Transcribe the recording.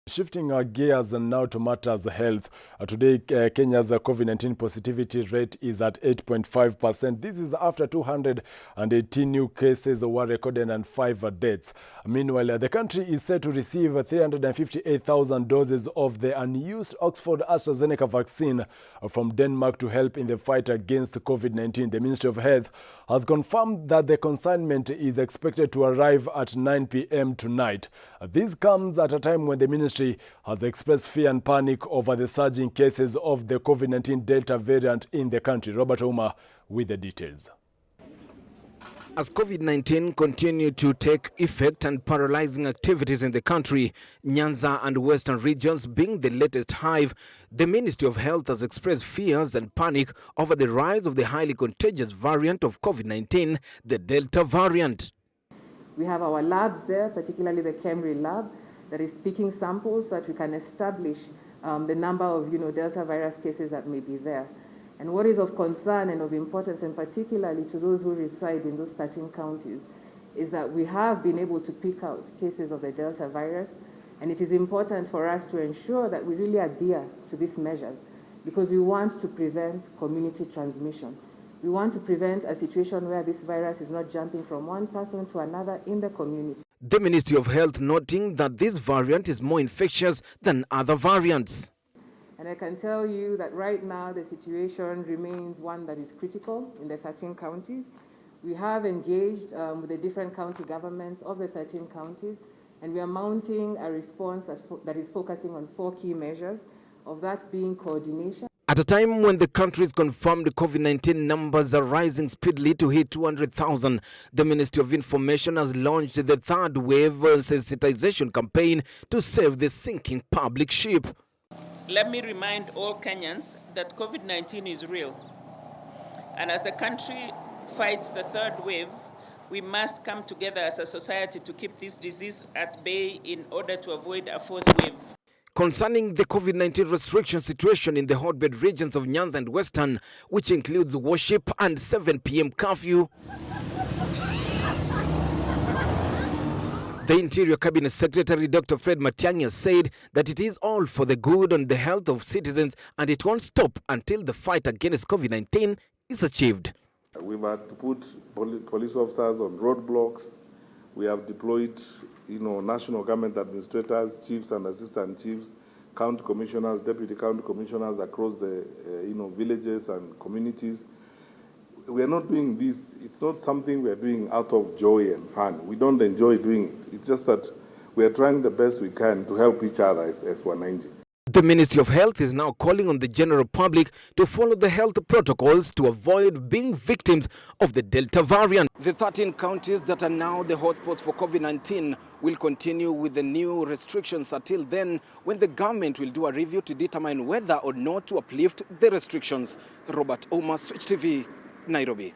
Shifting our gears and now to matters health. Today, Kenya's COVID-19 positivity rate is at 8.5%. This is after 218 new cases were recorded and 5 deaths. Meanwhile, the country is set to receive 358,000 doses of the unused Oxford AstraZeneca vaccine from Denmark to help in the fight against COVID-19. The Ministry of Health has confirmed that the consignment is expected to arrive at 9 p.m. tonight. This comes at a time when the ministry has expressed fear and panic over the surging cases of the COVID-19 Delta variant in the country. Robert Ouma with the details. As COVID-19 continued to take effect and paralyzing activities in the country, Nyanza and Western regions being the latest hive, the Ministry of Health has expressed fears and panic over the rise of the highly contagious variant of COVID-19, the Delta variant. We have our labs there, particularly the Cambridge lab, that is picking samples so that we can establish the number of Delta virus cases that may be there. And what is of concern and of importance, and particularly to those who reside in those 13 counties, is that we have been able to pick out cases of the Delta virus, and it is important for us to ensure that we really adhere to these measures because we want to prevent community transmission. We want to prevent a situation where this virus is not jumping from one person to another in the community. The Ministry of Health noting that this variant is more infectious than other variants. And I can tell you that right now the situation remains one that is critical in the 13 counties. We have engaged with the different county governments of the 13 counties, and we are mounting a response that is focusing on 4 key measures, of that being coordination. At a time when the country's confirmed COVID-19 numbers are rising speedily to hit 200,000, the Ministry of Information has launched the third wave sensitization campaign to save the sinking public ship. Let me remind all Kenyans that COVID-19 is real. And as the country fights the third wave, we must come together as a society to keep this disease at bay in order to avoid a 4th wave. Concerning the COVID-19 restriction situation in the hotbed regions of Nyanza and Western, which includes worship and 7 p.m. curfew, the Interior Cabinet Secretary Dr. Fred Matiang'i said that it is all for the good and the health of citizens and it won't stop until the fight against COVID-19 is achieved. We've had to put police officers on roadblocks. We have deployed, national government administrators, chiefs and assistant chiefs, county commissioners, deputy county commissioners across the, villages and communities. We are not doing this. It's not something we are doing out of joy and fun. We don't enjoy doing it. It's just that we are trying the best we can to help each other as Wananchi. The Ministry of Health is now calling on the general public to follow the health protocols to avoid being victims of the Delta variant. The 13 counties that are now the hotspots for COVID-19 will continue with the new restrictions until then, when the government will do a review to determine whether or not to uplift the restrictions. Robert Ouma, Switch TV, Nairobi.